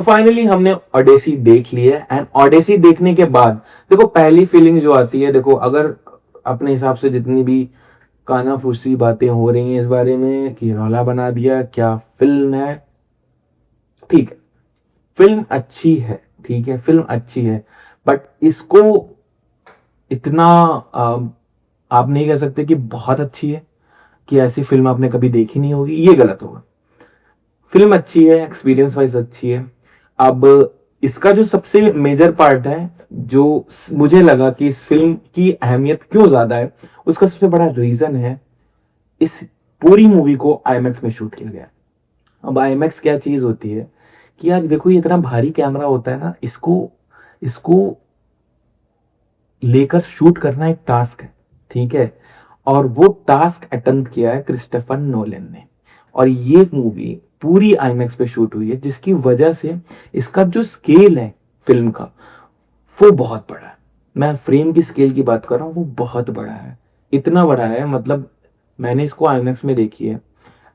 तो फाइनली हमने ओडेसी देख ली है, एंड ओडेसी देखने के बाद देखो पहली फीलिंग जो आती है, देखो अगर अपने हिसाब से जितनी भी कानाफूसी बातें हो रही हैं इस बारे में कि रौला बना दिया, क्या फिल्म है, ठीक है, फिल्म अच्छी है, ठीक है, फिल्म अच्छी है, बट इसको इतना आप नहीं कह सकते कि बहुत अच्छी है, कि ऐसी फिल्म आपने कभी देखी नहीं होगी, ये गलत होगा। फिल्म अच्छी है, एक्सपीरियंस वाइज अच्छी है। अब इसका जो सबसे मेजर पार्ट है, जो मुझे लगा कि इस फिल्म की अहमियत क्यों ज्यादा है, उसका सबसे बड़ा रीजन है, इस पूरी मूवी को आईमैक्स में शूट किया गया। अब आईमैक्स क्या चीज होती है कि यार देखो, ये इतना भारी कैमरा होता है ना, इसको इसको लेकर शूट करना एक टास्क है, ठीक है, और वो टास्क अटेम्प्ट किया है क्रिस्टोफर नोलन ने, और ये मूवी पूरी आईमैक्स पे शूट हुई है, जिसकी वजह से इसका जो स्केल है फिल्म का, वो बहुत बड़ा है। मैं फ्रेम की स्केल की बात कर रहा हूँ, वो बहुत बड़ा है, इतना बड़ा है, मतलब मैंने इसको आईमैक्स में देखी है,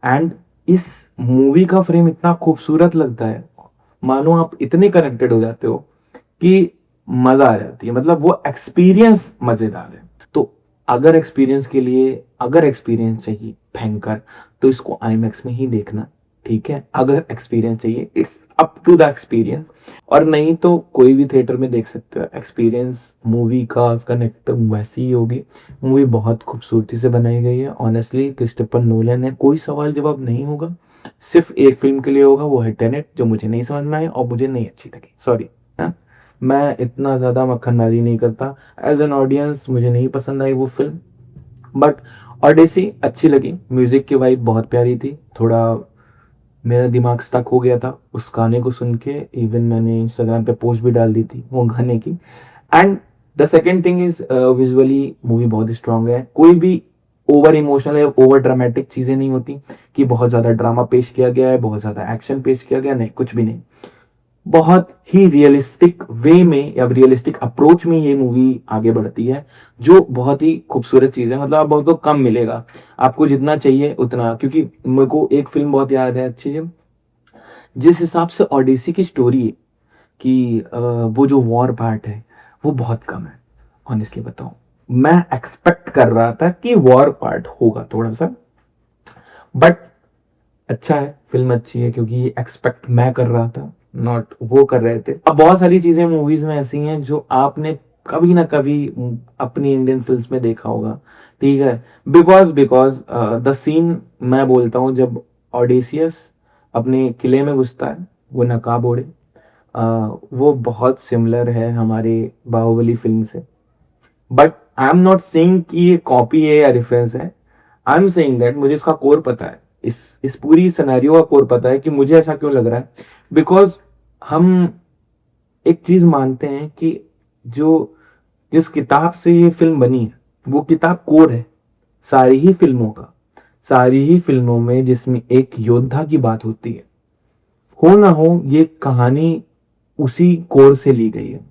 एंड इस मूवी का फ्रेम इतना खूबसूरत लगता है, मानो आप इतने कनेक्टेड हो जाते हो कि मजा आ जाती है, मतलब वो एक्सपीरियंस मजेदार है। तो अगर एक्सपीरियंस चाहिए भयंकर, तो इसको आईमैक्स में ही देखना, ठीक है। अगर एक्सपीरियंस चाहिए, it's up to the experience, और नहीं तो कोई भी थिएटर में देख सकते हो। एक्सपीरियंस मूवी का कनेक्ट वैसी ही होगी। मूवी बहुत खूबसूरती से बनाई गई है, ऑनेस्टली क्रिस्टोफर नोलन है, कोई सवाल जवाब नहीं होगा, सिर्फ एक फिल्म के लिए होगा, वो है टेनेट, जो मुझे नहीं समझ में आई और मुझे नहीं अच्छी लगी, सॉरी। मैं इतना ज़्यादा मक्खनबाजी नहीं करता, एज एन ऑडियंस मुझे नहीं पसंद आई वो फिल्म, बट ऑडेसी अच्छी लगी। म्यूज़िक की वाइब बहुत प्यारी थी, थोड़ा मेरा दिमाग स्टक हो गया था उस गाने को सुन के, इवन मैंने इंस्टाग्राम पे पोस्ट भी डाल दी थी वो गाने की। And the second thing is visually movie बहुत स्ट्रांग है, कोई भी ओवर इमोशनल या ओवर ड्रामेटिक चीज़ें नहीं होती कि बहुत ज़्यादा ड्रामा पेश किया गया है, बहुत ज़्यादा एक्शन पेश किया गया, नहीं, कुछ भी नहीं। बहुत ही रियलिस्टिक वे में या रियलिस्टिक अप्रोच में ये मूवी आगे बढ़ती है, जो बहुत ही खूबसूरत चीज़ है। मतलब आप बहुत को कम मिलेगा, आपको जितना चाहिए उतना, क्योंकि मेरे को एक फिल्म बहुत याद है अच्छी, जिस हिसाब से ओडिसी की स्टोरी है कि वो जो वॉर पार्ट है वो बहुत कम है। ऑनेस्टली बताऊं, मैं एक्सपेक्ट कर रहा था कि वॉर पार्ट होगा थोड़ा सा, बट अच्छा है, फिल्म अच्छी है, क्योंकि ये एक्सपेक्ट मैं कर रहा था, नॉट वो कर रहे थे। अब बहुत सारी चीजें मूवीज में ऐसी हैं जो आपने कभी ना कभी अपनी इंडियन फिल्म्स में देखा होगा, ठीक है। बिकॉज बिकॉज द सीन मैं बोलता हूँ, जब ऑडिसियस अपने किले में घुसता है, वो नकाब ओढ़े, वो बहुत सिमिलर है हमारे बाहुबली फिल्म से। But I am not saying कि ये कॉपी है या रेफरेंस है, आई एम सेइंग दैट मुझे इसका कोर पता है, इस पूरी सिनेरियो का कोर पता है कि मुझे ऐसा क्यों लग रहा है। बिकॉज हम एक चीज मानते हैं कि जो जिस किताब से ये फिल्म बनी है, वो किताब कोर है सारी ही फिल्मों का। सारी ही फिल्मों में जिसमें एक योद्धा की बात होती है, हो ना हो, ये कहानी उसी कोर से ली गई है।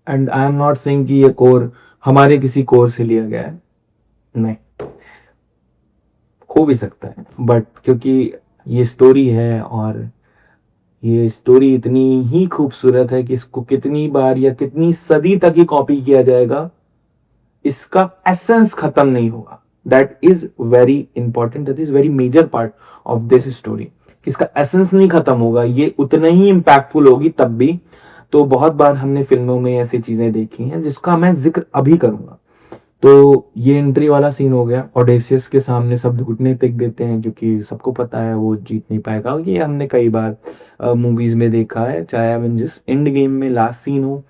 And I am not saying कि ये कोर हमारे किसी कोर से लिया गया है, नहीं, हो भी सकता है, बट क्योंकि ये स्टोरी है, और ये स्टोरी इतनी ही खूबसूरत है कि इसको कितनी बार या कितनी सदी तक ही कॉपी किया जाएगा, इसका एसेंस खत्म नहीं होगा। That is very important, that is very major part of this story. इसका एसेंस नहीं खत्म होगा, ये उतना ही इम्पैक्टफुल होगी तब भी। तो बहुत बार हमने फिल्मों में ऐसी चीजें देखी हैं जिसका मैं जिक्र अभी करूंगा। तो ये एंट्री वाला सीन हो गया, ओडेसियस के सामने सब घुटने टेक देते हैं, क्योंकि सबको पता है वो जीत नहीं पाएगा। ये हमने कई बार मूवीज में देखा है, चाहे एवेंजर्स एंड गेम में लास्ट सीन हो,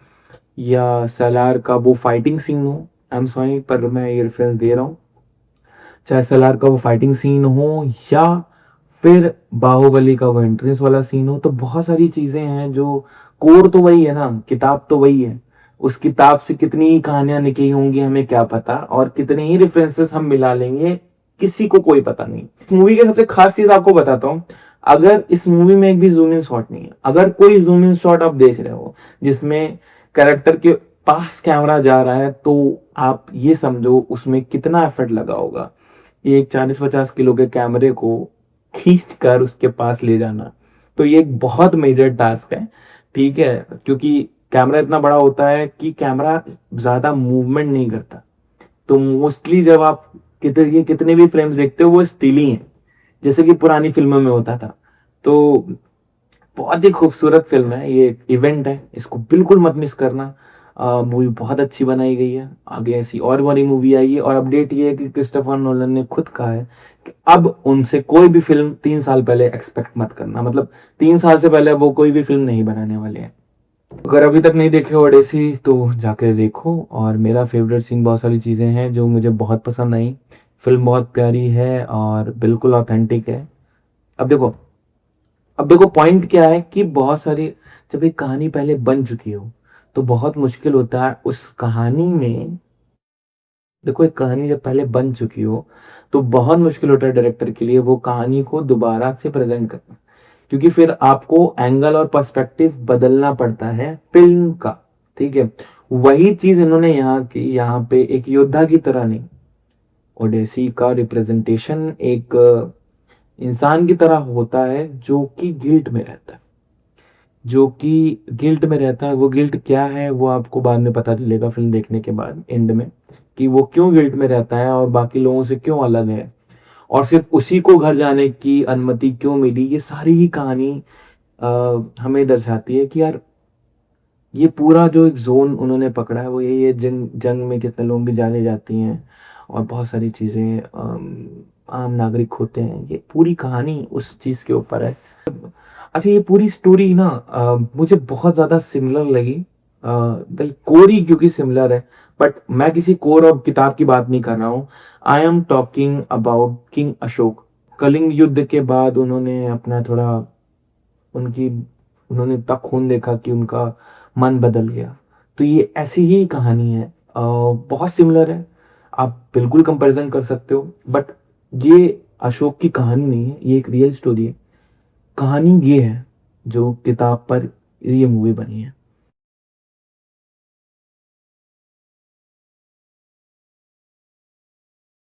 या सलार का वो फाइटिंग सीन हो, आई एम सॉरी पर मैं ये रेफरेंस दे रहा हूँ, चाहे सलार का वो फाइटिंग सीन हो, या फिर बाहुबली का वो एंट्रेंस वाला सीन हो, तो बहुत सारी चीजें हैं जो कोर तो वही है ना, किताब तो वही है। उस किताब से कितनी ही कहानियां निकली होंगी हमें क्या पता, और कितने ही रेफरेंसेस हम मिला लेंगे, किसी को कोई पता नहीं। मूवी की सबसे खास चीज आपको बताता हूँ, अगर इस मूवी में एक भी जूम इन शॉट नहीं है, अगर कोई जूम इन शॉट आप देख रहे हो जिसमें कैरेक्टर के पास कैमरा जा रहा है, तो आप ये समझो उसमें कितना एफर्ट लगा होगा। ये एक 40-50 किलो के कैमरे को खींच कर उसके पास ले जाना, तो ये एक बहुत मेजर टास्क है, ठीक है, क्योंकि कैमरा इतना बड़ा होता है कि कैमरा ज़्यादा मूवमेंट नहीं करता। तो मोस्टली जब आप कितने भी फ्रेम्स देखते हो वो स्टिल ही हैं, जैसे कि पुरानी फिल्मों में होता था। तो बहुत ही खूबसूरत फ़िल्म है, ये एक इवेंट है, इसको बिल्कुल मत मिस करना। मूवी बहुत अच्छी बनाई गई है, आगे ऐसी और बड़ी मूवी आई है और अपडेट ये है कि क्रिस्टोफर नोलन ने खुद कहा है कि अब उनसे कोई भी फ़िल्म 3 साल पहले एक्सपेक्ट मत करना, मतलब 3 साल से पहले वो कोई भी फ़िल्म नहीं बनाने वाले हैं। अगर अभी तक नहीं देखे हो ओडेसी तो जाके देखो। और मेरा फेवरेट सीन, बहुत सारी चीज़ें हैं जो मुझे बहुत पसंद आई। फ़िल्म बहुत प्यारी है और बिल्कुल ऑथेंटिक है। अब देखो अब देखो पॉइंट क्या है कि बहुत सारी, जब एक कहानी पहले बन चुकी हो तो बहुत मुश्किल होता है उस कहानी में, देखो एक कहानी जब पहले बन चुकी हो तो बहुत मुश्किल होता है डायरेक्टर के लिए वो कहानी को दोबारा से प्रेजेंट करना, क्योंकि फिर आपको एंगल और पर्सपेक्टिव बदलना पड़ता है फिल्म का, ठीक है। वही चीज इन्होंने यहाँ की, यहाँ पे एक योद्धा की तरह नहीं, ओडेसी का रिप्रेजेंटेशन एक इंसान की तरह होता है जो कि गिल्ट में रहता है, वो गिल्ट क्या है वो आपको बाद में पता चलेगा फिल्म देखने के बाद एंड में, कि वो क्यों गिल्ट में रहता है और बाकी लोगों से क्यों अलग है और सिर्फ उसी को घर जाने की अनुमति क्यों मिली। ये सारी ही कहानी हमें दर्शाती है कि यार ये पूरा जो एक जोन उन्होंने पकड़ा है वो यही है, जंग जंग में कितने लोगों की जाने जाती हैं और बहुत सारी चीज़ें, आम नागरिक होते हैं, ये पूरी कहानी उस चीज़ के ऊपर है। अच्छा ये पूरी स्टोरी ना मुझे बहुत ज़्यादा सिमिलर लगी, कोर ही क्योंकि सिमिलर है, बट मैं किसी कोर और किताब की बात नहीं कर रहा हूँ। I am talking about king Ashoka. Kalinga युद्ध के बाद उन्होंने अपना थोड़ा, उनकी उन्होंने इतना खून देखा कि उनका मन बदल गया। तो ये ऐसी ही कहानी है, बहुत सिमिलर है, आप बिल्कुल कंपैरिजन कर सकते हो, बट ये अशोक की कहानी नहीं है, ये एक रियल स्टोरी है। कहानी ये है जो किताब पर ये मूवी बनी है।